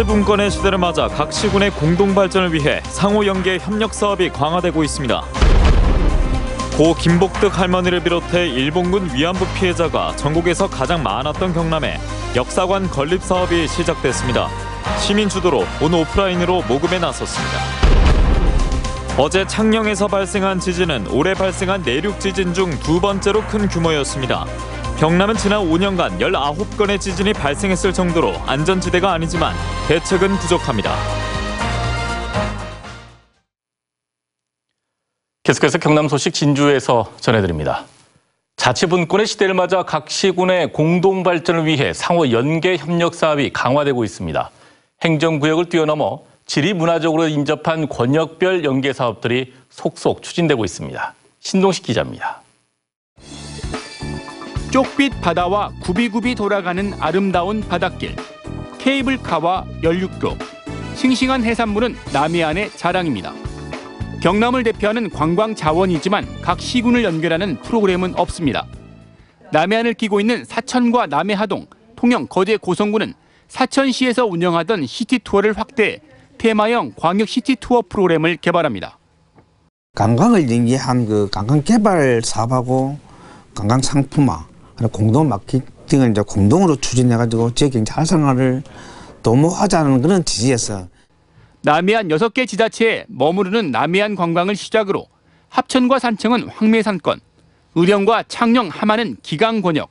자치 분권의 시대를 맞아 각 시군의 공동 발전을 위해 상호 연계 협력 사업이 강화되고 있습니다. 고 김복득 할머니를 비롯해 일본군 위안부 피해자가 전국에서 가장 많았던 경남에 역사관 건립 사업이 시작됐습니다. 시민 주도로 오늘 오프라인으로 모금에 나섰습니다. 어제 창녕에서 발생한 지진은 올해 발생한 내륙 지진 중 두 번째로 큰 규모였습니다. 경남은 지난 5년간 19건의 지진이 발생했을 정도로 안전지대가 아니지만 대책은 부족합니다. 계속해서 경남 소식 진주에서 전해드립니다. 자치분권의 시대를 맞아 각 시군의 공동 발전을 위해 상호 연계 협력 사업이 강화되고 있습니다. 행정구역을 뛰어넘어 지리 문화적으로 인접한 권역별 연계 사업들이 속속 추진되고 있습니다. 신동식 기자입니다. 쪽빛 바다와 굽이굽이 돌아가는 아름다운 바닷길, 케이블카와 연륙교, 싱싱한 해산물은 남해안의 자랑입니다. 경남을 대표하는 관광 자원이지만 각 시군을 연결하는 프로그램은 없습니다. 남해안을 끼고 있는 사천과 남해하동, 통영, 거제, 고성군은 사천시에서 운영하던 시티투어를 확대해 테마형 광역 시티투어 프로그램을 개발합니다. 관광을 연계한 관광 개발 사업하고 관광 상품화, 공동 마케팅을 이제 공동으로 추진해가지고 지역 경제 활성화를 도모하자는 그런 취지에서 남해안 6개 지자체에 머무르는 남해안 관광을 시작으로 합천과 산청은 황매산권, 의령과 창녕, 함안은 기강권역,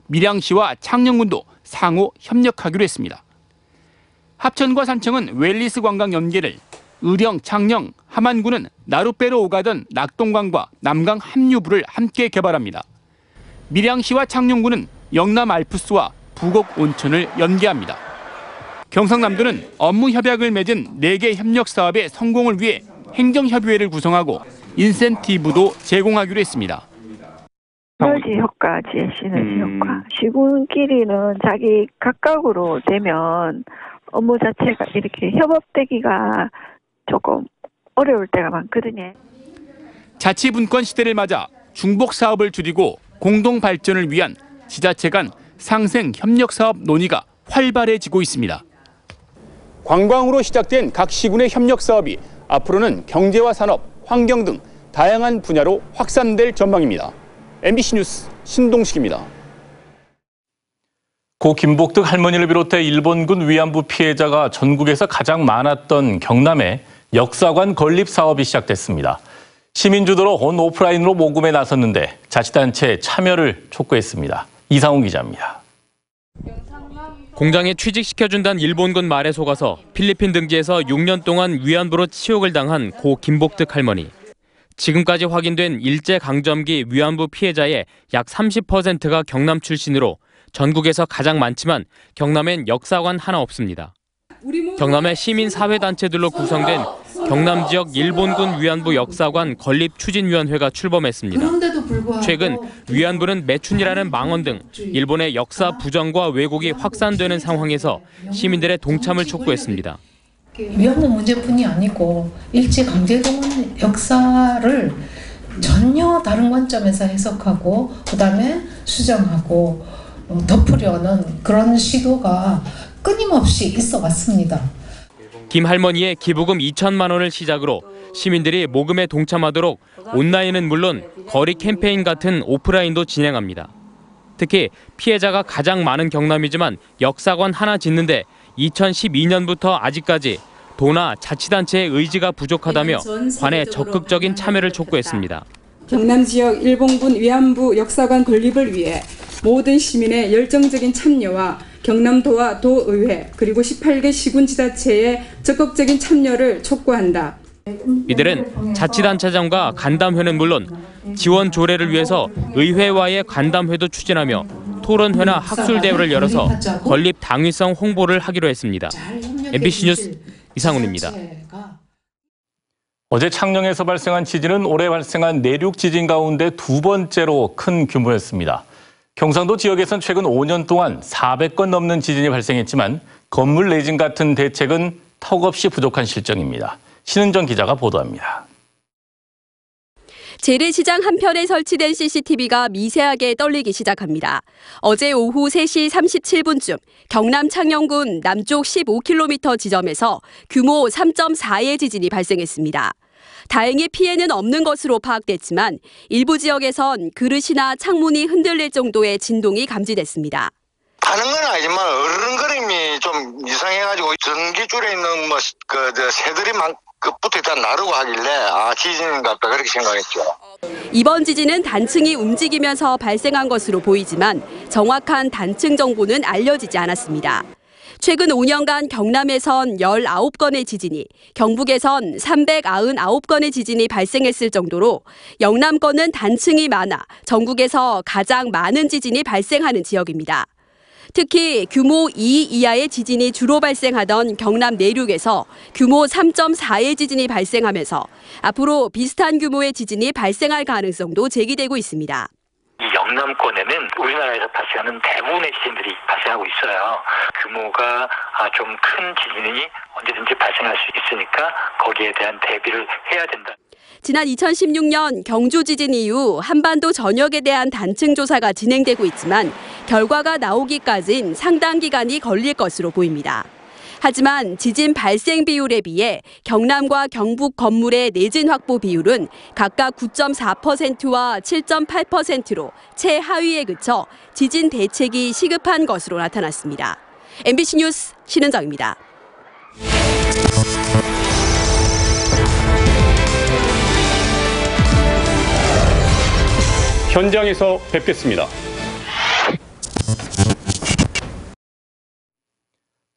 밀양시와 창녕군도 상호 협력하기로 했습니다. 합천과 산청은 웰리스 관광 연계를, 의령, 창녕, 함안군은 나룻배로 오가던 낙동강과 남강 합류부를 함께 개발합니다. 밀양시와 창녕군은 영남 알프스와 부곡 온천을 연계합니다. 경상남도는 업무 협약을 맺은 4개 협력 사업의 성공을 위해 행정협의회를 구성하고 인센티브도 제공하기로 했습니다. 시너지 효과, 시너지 효과. 시군끼리는 자기 각각으로 되면 업무 자체가 이렇게 협업되기가 조금 어려울 때가 많거든요. 자치분권 시대를 맞아 중복 사업을 줄이고 공동 발전을 위한 지자체 간 상생 협력 사업 논의가 활발해지고 있습니다. 관광으로 시작된 각 시군의 협력 사업이 앞으로는 경제와 산업, 환경 등 다양한 분야로 확산될 전망입니다. MBC 뉴스 신동식입니다. 고 김복득 할머니를 비롯해 일본군 위안부 피해자가 전국에서 가장 많았던 경남에 역사관 건립 사업이 시작됐습니다. 시민 주도로 온 오프라인으로 모금에 나섰는데 자치단체의 참여를 촉구했습니다. 이상훈 기자입니다. 공장에 취직시켜준다는 일본군 말에 속아서 필리핀 등지에서 6년 동안 위안부로 치욕을 당한 고 김복득 할머니. 지금까지 확인된 일제강점기 위안부 피해자의 약 30%가 경남 출신으로 전국에서 가장 많지만 경남엔 역사관 하나 없습니다. 경남의 시민사회단체들로 구성된 경남 지역 일본군 위안부 역사관 건립추진위원회가 출범했습니다. 최근 위안부는 매춘이라는 망언 등 일본의 역사 부정과 왜곡이 확산되는 상황에서 시민들의 동참을 촉구했습니다. 위안부 문제뿐이 아니고 일제강점기 역사를 전혀 다른 관점에서 해석하고 그다음에 수정하고 덮으려는 그런 시도가 끊임없이 있어 왔습니다. 김 할머니의 기부금 2천만 원을 시작으로 시민들이 모금에 동참하도록 온라인은 물론 거리 캠페인 같은 오프라인도 진행합니다. 특히 피해자가 가장 많은 경남이지만 역사관 하나 짓는데 2012년부터 아직까지 도나 자치단체의 의지가 부족하다며 관에 적극적인 참여를 촉구했습니다. 경남 지역 일본군 위안부 역사관 건립을 위해 모든 시민의 열정적인 참여와 경남도와 도의회 그리고 18개 시군지자체의 적극적인 참여를 촉구한다. 이들은 자치단체장과 간담회는 물론 지원 조례를 위해서 의회와의 간담회도 추진하며 토론회나 학술대회를 열어서 건립 당위성 홍보를 하기로 했습니다. MBC 뉴스 이상훈입니다. 어제 창녕에서 발생한 지진은 올해 발생한 내륙 지진 가운데 두 번째로 큰 규모였습니다. 경상도 지역에선 최근 5년 동안 400건 넘는 지진이 발생했지만 건물 내진 같은 대책은 턱없이 부족한 실정입니다. 신은정 기자가 보도합니다. 재래시장 한편에 설치된 CCTV가 미세하게 떨리기 시작합니다. 어제 오후 3시 37분쯤 경남 창녕군 남쪽 15km 지점에서 규모 3.4의 지진이 발생했습니다. 다행히 피해는 없는 것으로 파악됐지만 일부 지역에선 그릇이나 창문이 흔들릴 정도의 진동이 감지됐습니다. 다른 건 아니지만 어른거림이 좀 이상해가지고 전기줄에 있는 새들이 붙어 있다 나르고 하길래 지진인가 보다 그렇게 생각했죠. 이번 지진은 단층이 움직이면서 발생한 것으로 보이지만 정확한 단층 정보는 알려지지 않았습니다. 최근 5년간 경남에선 19건의 지진이, 경북에선 399건의 지진이 발생했을 정도로 영남권은 단층이 많아 전국에서 가장 많은 지진이 발생하는 지역입니다. 특히 규모 2 이하의 지진이 주로 발생하던 경남 내륙에서 규모 3.4의 지진이 발생하면서 앞으로 비슷한 규모의 지진이 발생할 가능성도 제기되고 있습니다. 이 영남권에는 우리나라에서 발생하는 대부분의 지진들이 발생하고 있어요. 규모가 좀 큰 지진이 언제든지 발생할 수 있으니까 거기에 대한 대비를 해야 된다. 지난 2016년 경주 지진 이후 한반도 전역에 대한 단층 조사가 진행되고 있지만 결과가 나오기까진 상당 기간이 걸릴 것으로 보입니다. 하지만 지진 발생 비율에 비해 경남과 경북 건물의 내진 확보 비율은 각각 9.4%와 7.8%로 최하위에 그쳐 지진 대책이 시급한 것으로 나타났습니다. MBC 뉴스 신은정입니다. 현장에서 뵙겠습니다.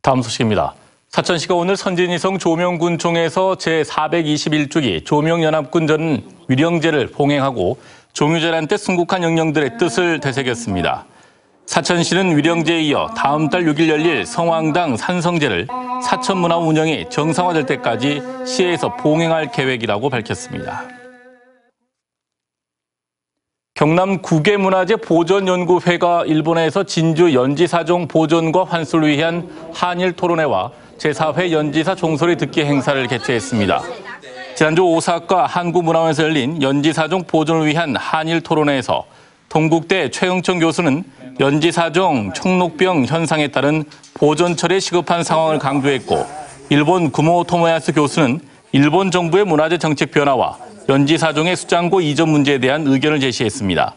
다음 소식입니다. 사천시가 오늘 선진위성 조명군총에서 제421주기 조명연합군전 위령제를 봉행하고 종유재란 때 순국한 영령들의 뜻을 되새겼습니다. 사천시는 위령제에 이어 다음 달 6일 열릴 성황당 산성제를 사천문화 운영이 정상화될 때까지 시에서 봉행할 계획이라고 밝혔습니다. 경남 국외문화재 보존연구회가 일본에서 진주 연지사종 보존과 환수를 위한 한일 토론회와 제4회 연지사 종소리 듣기 행사를 개최했습니다. 지난주 오사카 한국문화원에서 열린 연지사종 보존을 위한 한일 토론회에서 동국대 최영청 교수는 연지사종 청록병 현상에 따른 보존 처리에 시급한 상황을 강조했고, 일본 구모 토모야스 교수는 일본 정부의 문화재 정책 변화와 연지사종의 수장고 이전 문제에 대한 의견을 제시했습니다.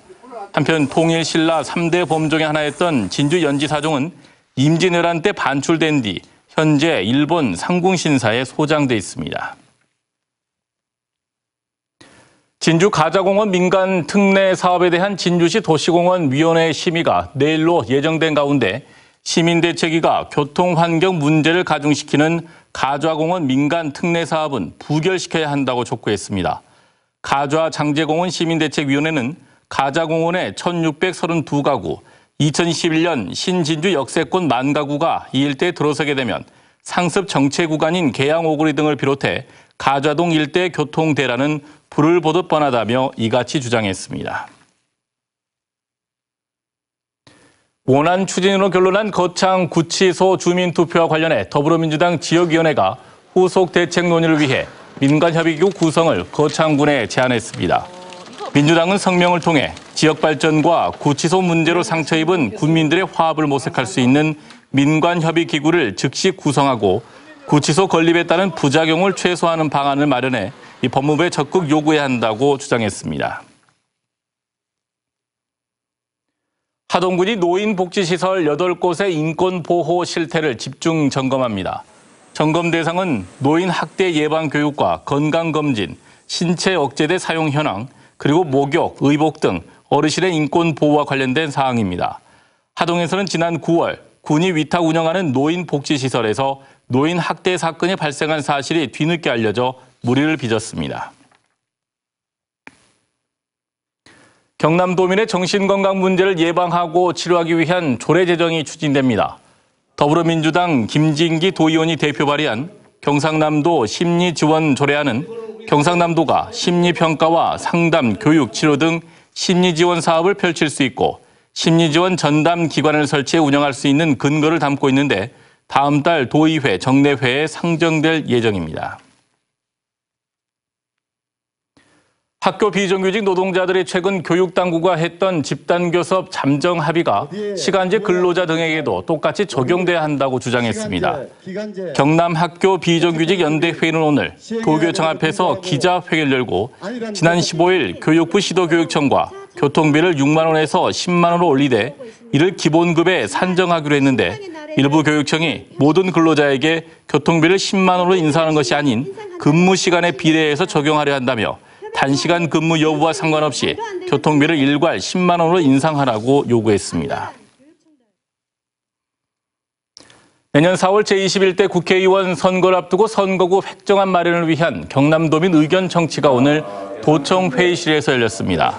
한편 통일 신라 3대 범종의 하나였던 진주 연지사종은 임진왜란 때 반출된 뒤 현재 일본 상궁신사에 소장돼 있습니다. 진주 가자공원 민간 특례 사업에 대한 진주시 도시공원위원회 심의가 내일로 예정된 가운데 시민대책위가 교통환경 문제를 가중시키는 가좌공원 민간 특례 사업은 부결시켜야 한다고 촉구했습니다. 가좌 장제공원 시민대책위원회는 가자공원의 1632가구, 2021년 신진주 역세권 만가구가 이 일대에 들어서게 되면 상습 정체 구간인 계양 오거리 등을 비롯해 가좌동 일대 교통 대란은 불을 보듯 뻔하다며 이같이 주장했습니다. 원안 추진으로 결론난 거창 구치소 주민투표와 관련해 더불어민주당 지역위원회가 후속 대책 논의를 위해 민간협의기구 구성을 거창군에 제안했습니다. 민주당은 성명을 통해 지역 발전과 구치소 문제로 상처 입은 군민들의 화합을 모색할 수 있는 민간협의기구를 즉시 구성하고 구치소 건립에 따른 부작용을 최소화하는 방안을 마련해 이 법무부에 적극 요구해야 한다고 주장했습니다. 하동군이 노인복지시설 8곳의 인권보호 실태를 집중 점검합니다. 점검 대상은 노인 학대 예방 교육과 건강검진, 신체 억제대 사용 현황, 그리고 목욕, 의복 등 어르신의 인권 보호와 관련된 사항입니다. 하동에서는 지난 9월 군이 위탁 운영하는 노인복지시설에서 노인 학대 사건이 발생한 사실이 뒤늦게 알려져 물의를 빚었습니다. 경남도민의 정신건강 문제를 예방하고 치료하기 위한 조례 제정이 추진됩니다. 더불어민주당 김진기 도의원이 대표 발의한 경상남도 심리지원 조례안은 경상남도가 심리평가와 상담, 교육, 치료 등 심리지원 사업을 펼칠 수 있고 심리지원 전담 기관을 설치해 운영할 수 있는 근거를 담고 있는데 다음 달 도의회, 정례회에 상정될 예정입니다. 학교 비정규직 노동자들이 최근 교육당국과 했던 집단교섭 잠정 합의가 시간제 근로자 등에게도 똑같이 적용돼야 한다고 주장했습니다. 경남 학교 비정규직 연대회의는 오늘 도교청 앞에서 기자회의를 열고 지난 15일 교육부 시도교육청과 교통비를 6만 원에서 10만 원으로 올리되 이를 기본급에 산정하기로 했는데 일부 교육청이 모든 근로자에게 교통비를 10만 원으로 인상하는 것이 아닌 근무 시간에 비례해서 적용하려 한다며 단시간 근무 여부와 상관없이 교통비를 일괄 10만 원으로 인상하라고 요구했습니다. 내년 4월 제21대 국회의원 선거를 앞두고 선거구 획정안 마련을 위한 경남도민 의견 청취가 오늘 도청 회의실에서 열렸습니다.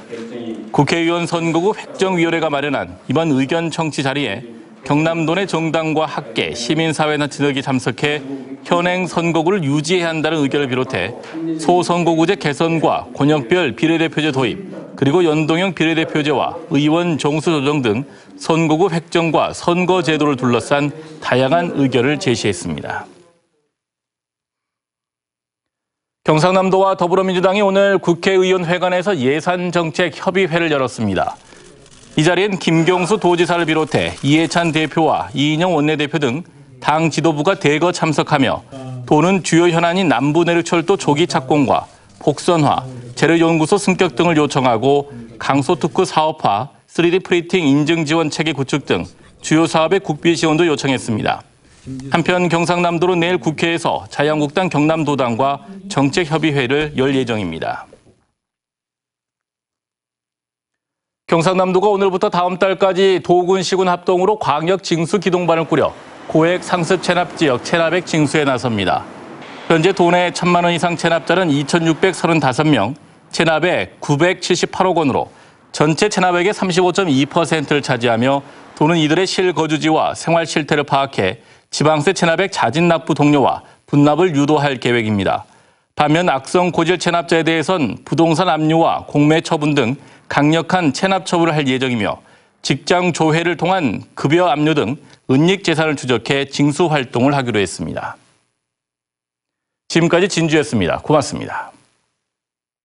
국회의원 선거구 획정위원회가 마련한 이번 의견 청취 자리에 경남도 내 정당과 학계, 시민사회단체 등이 참석해 현행 선거구를 유지해야 한다는 의견을 비롯해 소선거구제 개선과 권역별 비례대표제 도입, 그리고 연동형 비례대표제와 의원 정수 조정 등 선거구 획정과 선거제도를 둘러싼 다양한 의견을 제시했습니다. 경상남도와 더불어민주당이 오늘 국회의원회관에서 예산정책협의회를 열었습니다. 이 자리엔 김경수 도지사를 비롯해 이해찬 대표와 이인영 원내대표 등 당 지도부가 대거 참석하며 도는 주요 현안인 남부내륙철도 조기 착공과 복선화, 재료연구소 승격 등을 요청하고 강소특구 사업화, 3D 프린팅 인증 지원 체계 구축 등 주요 사업의 국비 지원도 요청했습니다. 한편 경상남도는 내일 국회에서 자유한국당 경남도당과 정책협의회를 열 예정입니다. 경상남도가 오늘부터 다음 달까지 도군, 시군 합동으로 광역 징수 기동반을 꾸려 고액 상습 체납 지역 체납액 징수에 나섭니다. 현재 도내 1,000만 원 이상 체납자는 2,635명, 체납액 978억 원으로 전체 체납액의 35.2%를 차지하며 도는 이들의 실거주지와 생활 실태를 파악해 지방세 체납액 자진 납부 독려와 분납을 유도할 계획입니다. 반면 악성 고질 체납자에 대해선 부동산 압류와 공매 처분 등 강력한 체납 처분을 할 예정이며 직장 조회를 통한 급여 압류 등 은닉 재산을 추적해 징수 활동을 하기로 했습니다. 지금까지 진주였습니다. 고맙습니다.